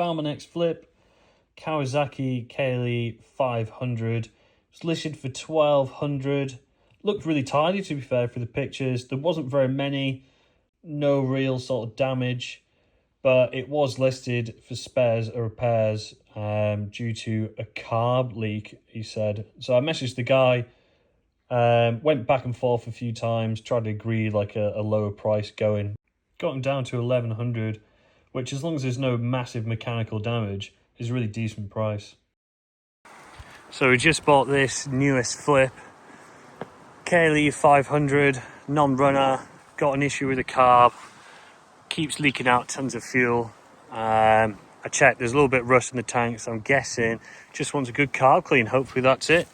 found my next flip, Kawasaki KLE 500. It's listed for 1,200. Looked really tidy, to be fair, for the pictures. There wasn't very many, no real sort of damage, but it was listed for spares or repairs due to a carb leak, he said. So I messaged the guy, went back and forth a few times, tried to agree like a lower price going. Got him down to 1,100, which, as long as there's no massive mechanical damage, is a really decent price. So we just bought this newest flip, KLE 500, non-runner, got an issue with the carb, keeps leaking out tons of fuel. I checked, there's a little bit of rust in the tank, so I'm guessing just wants a good carb clean. Hopefully that's it.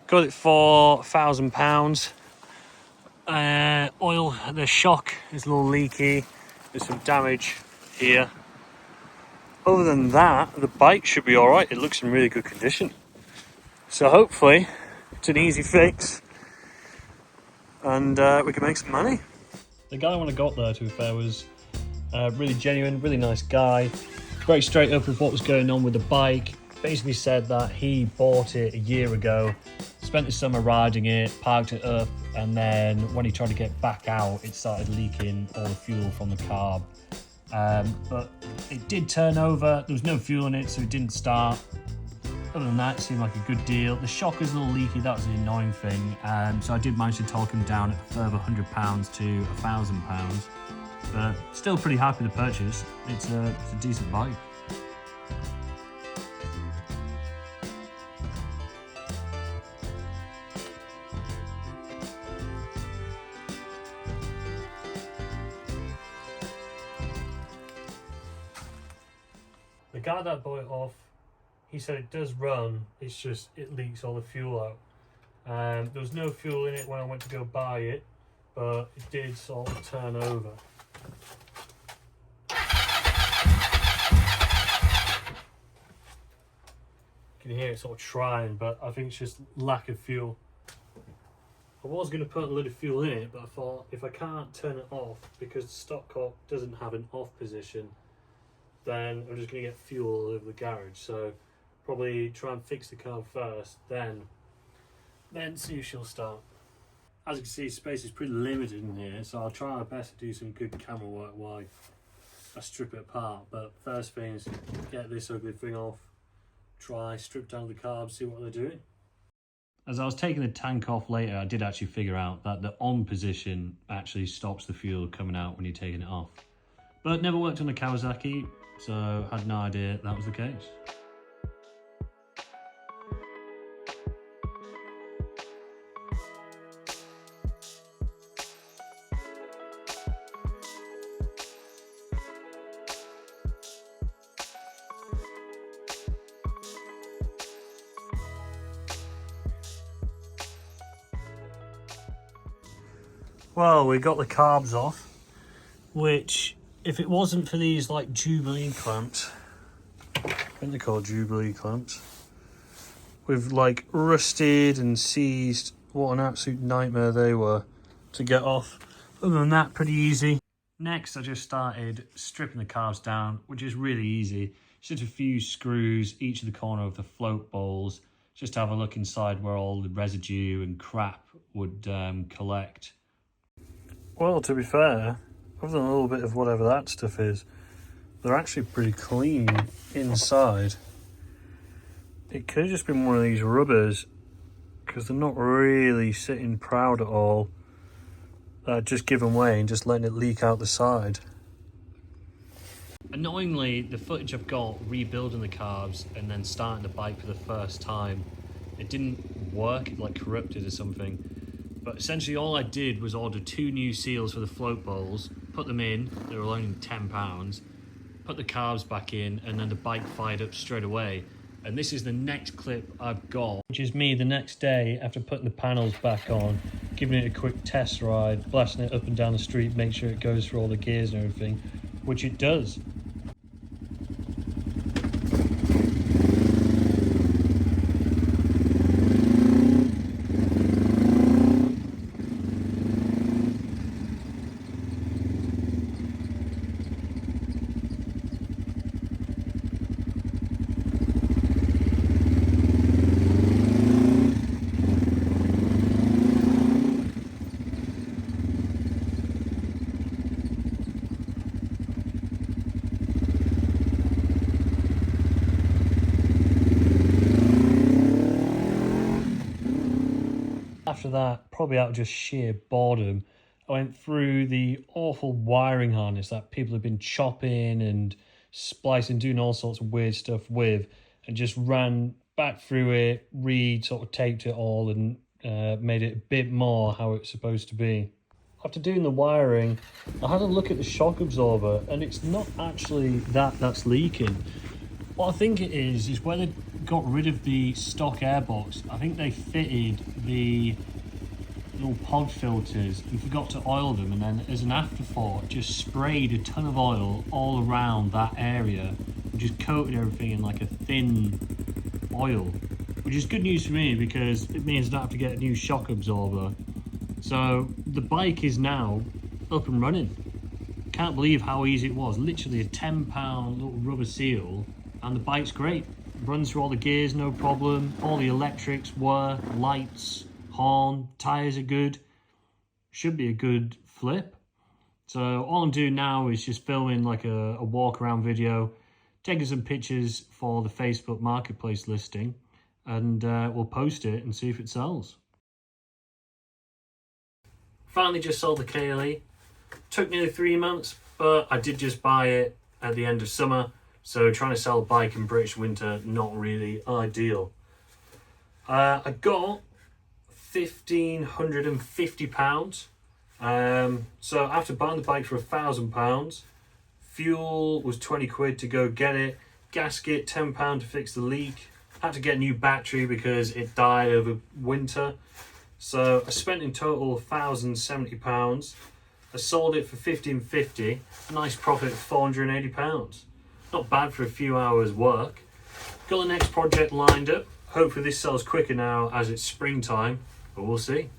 Got it for £1,000. Oil, the shock is a little leaky, there's some damage here. Other than that, the bike should be alright. It looks in really good condition. So hopefully it's an easy fix and we can make some money. The guy when I got there, to be fair, was really genuine, really nice guy. Very straight up with what was going on with the bike. Basically said that he bought it a year ago, spent the summer riding it, parked it up, and then when he tried to get back out, it started leaking all the fuel from the carb. But it did turn over, there was no fuel in it, so it didn't start. Other than that, it seemed like a good deal. The shock was a little leaky, that was the annoying thing. So I did manage to talk him down at a further £100 to £1,000. But still pretty happy with the purchase. It's a decent bike. The guy that bought it off, he said it does run, it's just it leaks all the fuel out. There was no fuel in it when I went to go buy it, but it did sort of turn over. You can hear it sort of trying, but I think it's just lack of fuel. I was going to put a load of fuel in it, but I thought if I can't turn it off because the stock cock doesn't have an off position, then I'm just going to get fuel all over the garage. So probably try and fix the car first, then see if she'll start. As you can see, space is pretty limited in here, so I'll try my best to do some good camera work while I strip it apart. But first thing is get this ugly thing off, try strip down the carbs, see what they're doing. As I was taking the tank off later, I did actually figure out that the on position actually stops the fuel coming out when you're taking it off. But never worked on a Kawasaki, so had no idea that was the case. Well, we got the carbs off, which, if it wasn't for these like Jubilee clamps, I think they're called Jubilee clamps, with like rusted and seized, what an absolute nightmare they were to get off. Other than that, pretty easy. Next, I just started stripping the carbs down, which is really easy. Just a few screws each of the corner of the float bowls, just to have a look inside where all the residue and crap would collect. Well, to be fair, other than a little bit of whatever that stuff is, they're actually pretty clean inside. It could have just been one of these rubbers, because they're not really sitting proud at all. Just giving way and just letting it leak out the side. Annoyingly, the footage I've got rebuilding the carbs and then starting the bike for the first time, it didn't work, it like corrupted or something. But essentially all I did was order 2 new seals for the float bowls, put them in, they were only £10, put the carbs back in, and then the bike fired up straight away. And this is the next clip I've got, which is me the next day after putting the panels back on, giving it a quick test ride, blasting it up and down the street, make sure it goes through all the gears and everything, which it does. after that, probably out of just sheer boredom, I went through the awful wiring harness that people have been chopping and splicing, doing all sorts of weird stuff with, and just ran back through it, sort of taped it all and made it a bit more how it's supposed to be. After doing the wiring, I had a look at the shock absorber, and it's not actually that's leaking. What I think it is where they got rid of the stock airbox, I think they fitted the little pod filters and forgot to oil them, and then as an afterthought just sprayed a ton of oil all around that area and just coated everything in like a thin oil, which is good news for me because it means I don't have to get a new shock absorber. So the bike is now up and running. Can't believe how easy it was. Literally a £10 little rubber seal, and the bike's great. Runs through all the gears, no problem. All the electrics work, lights, horn, tyres are good. Should be a good flip. So all I'm doing now is just filming like a walk around video, taking some pictures for the Facebook Marketplace listing, and we'll post it and see if it sells. Finally just sold the KLE. Took nearly 3 months, but I did just buy it at the end of summer. So trying to sell a bike in British winter, not really ideal. I got £1,550. So after buying the bike for £1,000, fuel was 20 quid to go get it, gasket £10 to fix the leak, had to get a new battery because it died over winter. So I spent in total £1,070. I sold it for £1,550, a nice profit of £480. Not bad for a few hours work. Got the next project lined up. Hopefully this sells quicker now as it's springtime, but we'll see.